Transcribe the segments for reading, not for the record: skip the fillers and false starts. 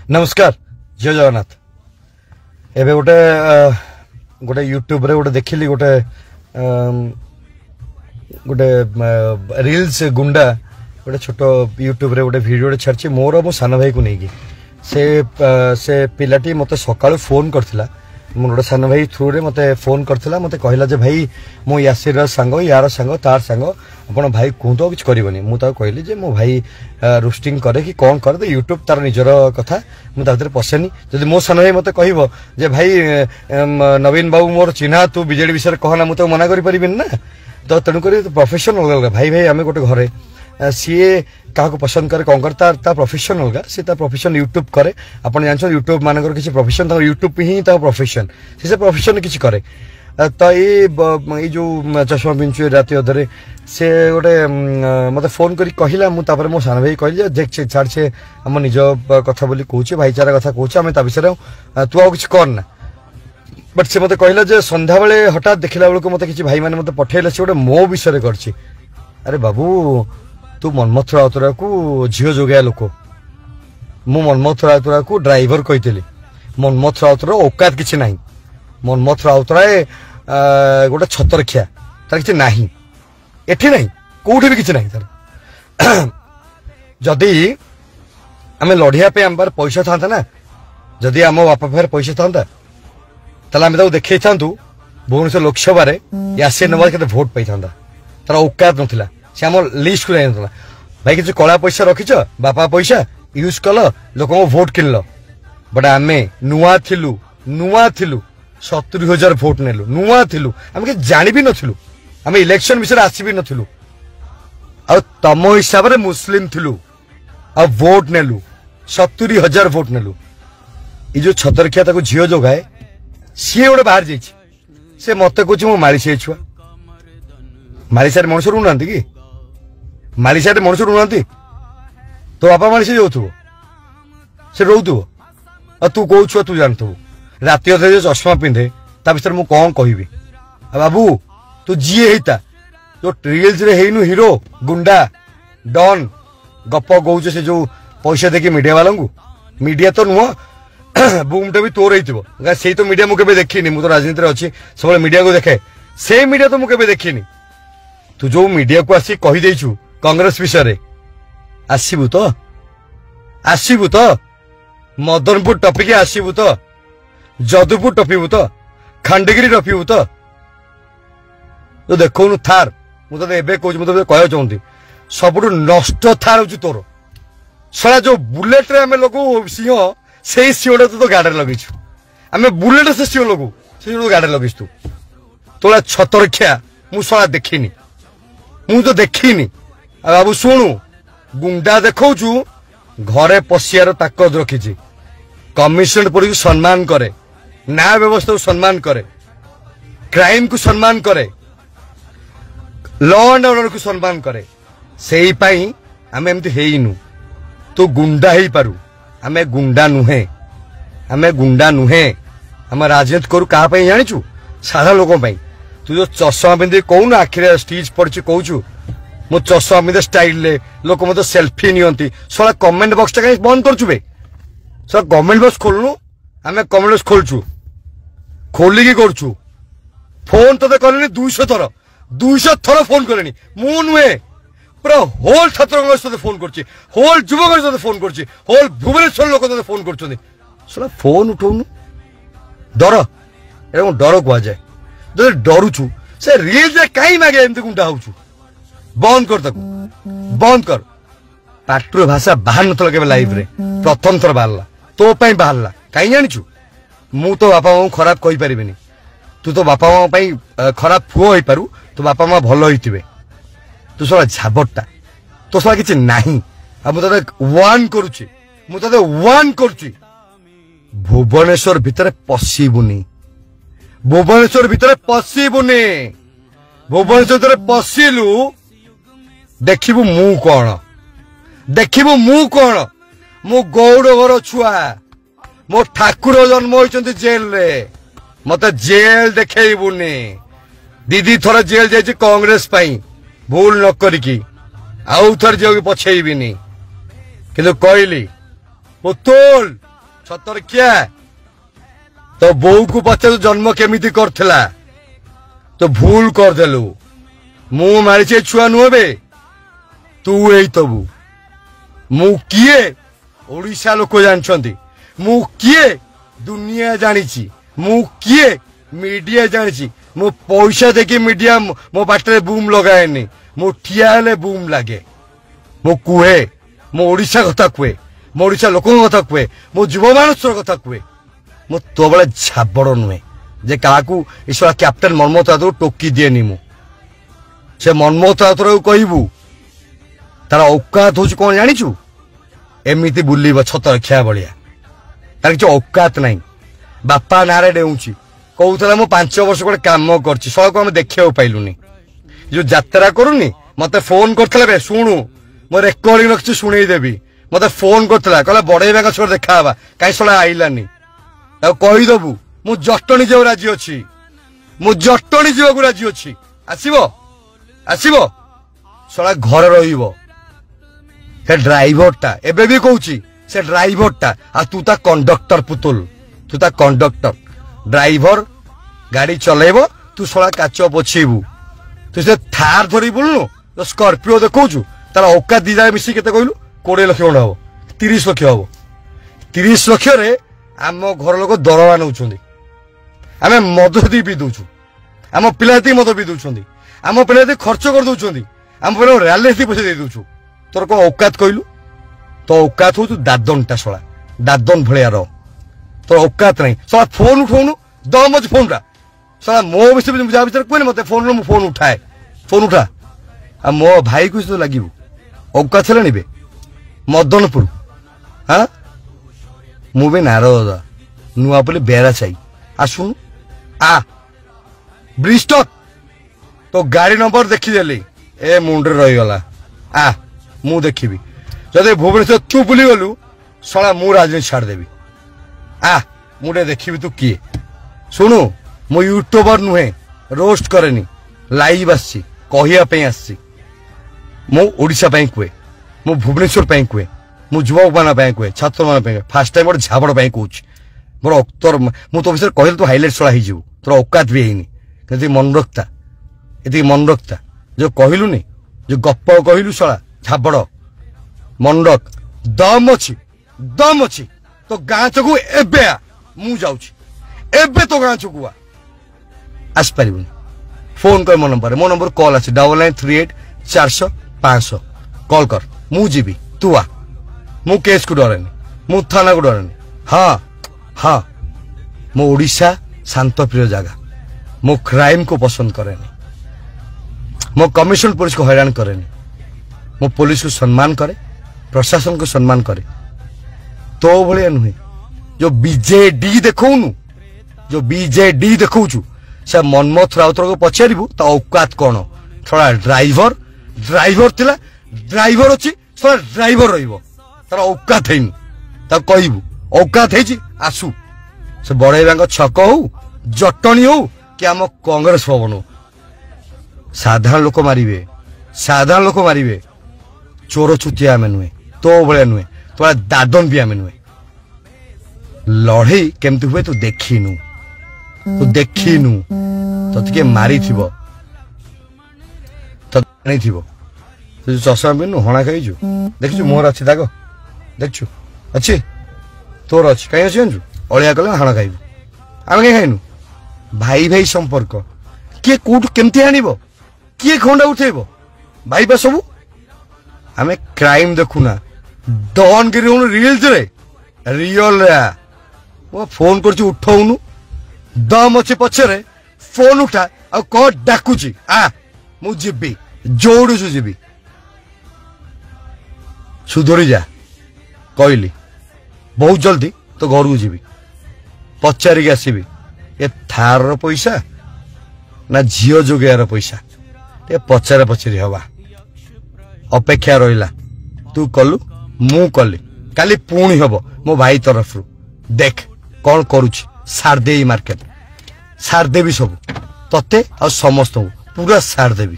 नमस्कार जय जगन्नाथ। एबे गोटे गोटे यूट्यूब रे गोटे देखिली गोटे गोटे रील्स गुंडा गोटे छोट यूट्यूब रे गोटे वीडियो छाड़ी मोर मो सान भाई को लेकिन से पिलाटी मते सकाळु फोन करथिला। मोर गोटे सान भाई थ्रू रे मते फोन करथिला। मते कहला जे भाई मो यासिर संग यार संग तार संग अपन भाई कहतो किछ करबनी। मु ता कहली जे मो भाई रोस्टिंग करे कि कोन कर दे यूट्यूब तार निजर कथा मु ता भीतर पसेनी। जदि मो सान भाई मते कहबो जे भाई नवीन बाबू मोर चिन्हा तू बीजेडी विषय कहना मु तो मना करि परिबिन ना। तो तणु करी प्रोफेशन अलग भाई भाई आमे गोटे घरे सीए क्या पसंद करे कौन कर प्रोफेशन अलग सी प्रोफेशन यूट्यूब करे। आप जानते यूट्यूब मानकर किसी प्रोफेशन यूट्यूब ही प्रोफेशन से प्रोफेशन किसी करे। तो ये जो चश्मा पिंचु राति अधरे से गोटे मत फोन कर कहला मुझे मो सान भाई कहली देख छाड़ से आम निज कथा बोली कहूँ भाईचारा कथा कहूँ आम विषय तू आउ कि करना। बट से मत कहला जे संध्या बेले हठात देखला बेलू मत किसी भाई मैंने मत पठेले से गोटे मो विषय कर। अरे बाबू तू मनमोहन राउतरा को झील जोगाया लोक मु मनमोहन राउतरा को ड्राइवर कही मनमोहन राउतर औकात किसी ना। मनमोहन राउतरा गोटे छतरखिया तार किसी ना एठी नहीं कौटी भी किसी ना तार। जदि आम लड़िया आम पार पैसा था ना जदि आम बापा पाखे पैसा था ताले आम देखे था भुवनेश्वर लोकसभा यासिर नवाज के भोट पाई था तार औकात नथिला से आम लिस्ट को जाना भाई किसी कला पैसा रखीच बापा पैसा यूज कल लोक भोट किनल। बट आम नुआ थिलु 70,000 भोट नेलु नुआ थिलु आम के जानी भी नथिलु आम इलेक्शन विषय आसी भी नथिलु आ तम हिसाब रे मुस्लिम थिलु आ भोट नेलु 70,000 भोट नेलु। ये जो छतरखिया ताको झियो जोगाए सी गोटे बाहर जाइए से मत कह मारिसे छुआ मारिसा मनुष्य रुना कि मारिसा मनुष्य रुना तो बापा मारिसे जाऊ से रोथु तू कौ छुआ तू जानथु राति अधे जो चश्मा पिंधे ता विषय मु कौन कहबी। बाबू तू जी हेता जो रिल्स रे हेनु हीरो गुंडा डॉन गप गौच से जो पैसा देखी मीडिया वाला को मीडिया तो नुह बुमटा भी तोर ही से तो मीडिया मुझे देखनी मु तो राजनीति अच्छी सब मीडिया को देखे से मीडिया तो मुझे देखनी। तू जो मीडिया को आसी कही देचु कांग्रेस विषय आसबू तो मदनपुर टपिक आसबू तो जदुपुर टपिबू तो खंडगिरी टपिबू तो देखो थार मुझे कहूँ कह चाहती सब नष्ट थार हूँ तोर सला जो बुलेट रे आम लगू सिंह से सिंह तो गाड़ी लगेचु आम बुलेट से सिंह लगू से गाड़ी लगे तू तोला छतरखिया मुझा देखनी मु तो देखनी। बाबू शुणु गुंडा देखौ घरे पशियार ताकत रखी कमिशन पड़ी सम्मान करे न्याय व्यवस्था को सम्मान करे क्राइम को सम्मान करे लॉ एंड ऑर्डर को सम्मान करे से आम एमती हेनु तू गुंडा ही पारू आम गुंडा नुहे आम राजनीति करू क्या जाचु साधा लोक तू जो चश्मा पिंधि कहून आखिरे स्टिच पड़ी कहूँ मो चश्मा पिंधे स्टाइल लोक मत सेल्फी नियंती सला कमेंट बॉक्स टा कहीं बंद करचु बे सला कमेंट बॉक्स खोलनु आम कमेंट बॉक्स खोलचु खोलिकी करचु फोन तो कले 200 थर फोन कले मु नुहे पूरा होल छात्र कांग्रेस फोन कर होल युव कांग्रेस फोन कर होल भुवनेश्वर लोक फोन कर सला फोन उठाऊनु डर एवं डर कह जाए जो डरुचु से रिल कहीं मागे एमती गुंडा होचु बंद कर ताकू बंद कर पाटर भाषा बाहर नथला के लाइव रे प्रथम थर बाहरला तो पई बाहरला कहीं जानिचु मु तो बापा मां खराब कहि परिबेनी तू तो बापा मां पई खराब पुओ होई पारू तो बापा मां भलो होइतिबे तू सला झाबटटा तो सला किछि नाही आ मु तते वार्न करूची भुवनेश्वर भितर पसिबुनी भुवनेश्वर भितर पसिबुनी भुवनेश्वर भितर पसिलु देखिबु मु कौन मु गौड़ घर छुआ मो ठाकुर जन्म होइचंती जेल रे मते जेल देखेबुनी दीदी थोड़ा जेल जाइए कांग्रेस पाई भूल न करिकी आउ थर जो पछेबिनी किंतु कहली पुतुल ସତରେ କିଏ तो बोऊ को पचार जन्म केमिति करथिला तो भूल करदेलु मु मारिचे छुआ नुहे तू एई तबु मु किए ओडिशा लोक जानछंती मु किए दुनिया जानिची मु किए मीडिया जानिची मु पैसा देखि मीडिया मो बाटरे बूम लगाएनी मु ठिया हेले बूम लागे मु कुहे मो ओडिशा कथा कुहे मो ओडिशा लोकन कथा कुहे मो युव मानसर कथा कुहे मु तो बड़े झाबड़ नुहे जे काकू ईश्वर कैप्टेन मनमोहन राउत टोकी दिएनी मु से मनमोहन राउत कहबू तार औकात हूँ कौन जानिचु एमती बुलिब छतर खिया भाया तार किसी औकात ना बापा नारे डेऊँची कहूला मु 5 वर्ष गोटे कम कर देखा पाइलुनी जो यात्रा करूनी मत फोन कर शुणु मो रेकर्डिंग रखी शुणेदेवी मत फोन करता कहला बड़े छुआ देखा कहीं सला आईलानी कहीदेबू मु जटणी जा राजी अच्छी मु जटणी जा राजी अच्छी आसब आसब सला घर रे ड्राइवर टा एबे भी कहूँ से ड्राइवर टा आ तू ता कंडक्टर पुतुल तू ता कंडक्टर ड्राइवर गाड़ी चलेब तू सला काच पोछेबू तू से थार धरी बुलनु तो स्कॉर्पियो देखौछु तार औकात दी जाए मिसी केते कहलु 20 लाख खंड हम 30 लाख हम 30 लाख रे आम घर लोक दरवा नौ आम मद दी पी दौचु आम पिला मद पी दौरान आम पिला खर्च कर दौरान आम पे रैली पैसा दे दौचु तोर कौन औकात कहलु तो औकात हूँ दादन टा सला दादन भाया रो तोर औकात नहीं सला फोन उठाऊनु दम अच्छे फोन टा सला मो विषय जहाँ विचार कहे मत फोन फोन उठाए फोन उठा आ मो भाई को तो लगे औकात है बे मदनपुर हाँ मुझे नारदा नुआ बोले बेरा चाहिए आसुन आ ब्रिस्टक तो गाड़ी नंबर देखीदेली ए मुंडे रहीगला आ मु देखी जदि भुवनेश्वर तू बुली गलु सला मु राजनीति छाड़देवी आ मुझे देखी तू किए शुणु मु यूट्यूबर नुहे रोस्ट करेनी लाइव आसी कहवाई आसी मु ओडिशा कहे मु भुवनेश्वर कहे मु युवक मान कहे छात्र मान फास्ट टाइम गोटे झाबड़ कहूँ मोर तोर मु तो विषय कहले तू हाइलाइट सला हो तोर औकात भी है मन रखता ये मन रखता जो कहलुनी जो गप कहलु सला झाबड़ मन रख दम अच्छी तो गाँ चकू एबे आ मु जाऊँ एबे तो गाँ चकू आसपार फोन कर मो नंबर कॉल अच्छे 9938 400 500 कॉल कर मु जीवी तू आ मु केस को डरेनी मु थाना को डरेनी हाँ हाँ मो ओडिशा शांत प्रिय जगह मो क्राइम को पसंद करेनी मो कमिशन पुलिस को हैरान करेनी मो पुलिस को सम्मान करे प्रशासन को सम्मान करे तो भाया नुहे जो बीजेडी देखौनु जो बीजेडी देखौछु से मनमोहन राउत को पचारू तो औकात कौन थोड़ा ड्राइवर थिला ड्राइवर अच्छी थोड़ा ड्राइवर रहिबो तार औकात है कहबू औकात है आसु से बड़े छक हो जटणी हो कि आम कांग्रेस भवन हो साधारण लोक मारे चोर चुतिया आम नुहे तो भाया नुहे तो दादन भी आम नुहे लड़े केमती हुए तू देखीनु तो मारी चषमा पिन्नु हणा खाइचु देखु मोहर अच्छी दाग देखु अच्छी तोर अच्छी कहीं अच्छी जानू अलिया कले हाण खाइबू आम कहीं खाइनु भाई भाई संपर्क किए कौट केमती आनिब किए खंडा उठेब भाई बा सबू आम क्राइम देखुना डनगिरी रिल्स रे रियल वो फोन कर उठाऊनु दम अच्छे पछरे फोन उठा आ कह डाकुची आ मु जीबी जोड़ुछु जीबी सुधरी जा कहली बहुत जल्दी तो घर को जीवी पचारिक आसबि ए थार पैसा ना झील जोगार पैसा टे पचारा पचारि हवा अपेक्षा रहा तू कलु मु कली काली पुणी हम मो भाई तरफ देख कौन करुछि सार दे मार्केट सार देवी सब तते आ समस्त पूरा सार देवी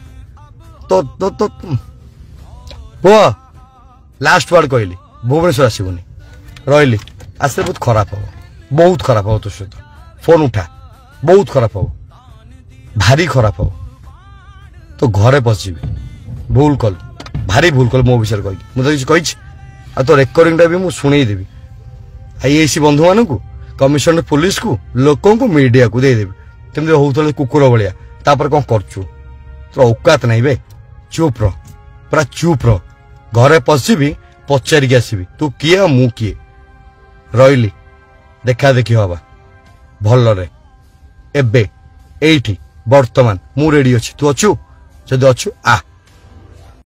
तो तो तो पुआ लास्ट वर्ड कहली भुवनेश्वर आसबुनि रही ଆସିଲେ ବହୁତ ଖରାପ ହବ ତୋ ସହିତ। ଫୋନ ଉଠା, ବହୁତ ଖରାପ ହବ, ଭାରି ଖରାପ ହବ। ତ ଘରେ ପଶିଯିବି, ଭୁଲ କଲୁ, ଭାରି ଭୁଲ କଲୁ ମୋ ବିଷୟରେ କହିକି। ମୁଁ ତ କିଛି କହିଛି? ଆଉ ତୋ ରେକର୍ଡିଂଟା ବି ମୁଁ ଶୁଣେଇଦେବି IAC ବନ୍ଧୁମାନଙ୍କୁ, କମିଶନର ପୁଲିସକୁ, ଲୋକଙ୍କୁ, ମିଡିଆକୁ ଦେଇଦେବି। କେମିତି ହଉଥିଲେ କୁକୁର ଭଳିଆ। ତାପରେ କଣ କରୁଛୁ? ତୋର ଔକାତ ନାହିଁ ବେ, ଚୁପ୍ ରହ, ପୁରା ଚୁପ୍ ରହ। ଘରେ ପଶିବି, ପଚାରିକି ଆସିବି ତୁ କିଏ ଆଉ ମୁଁ କିଏ। ରହିଲି, ଦେଖା ଦେଖି ହବା ଭଲରେ। ଏବେ ଏଇଠି ବର୍ତ୍ତମାନ ମୁଁ ରେଡି ଅଛି। ତୁ ଅଛୁ? ଯଦି ଅଛୁ ଆ।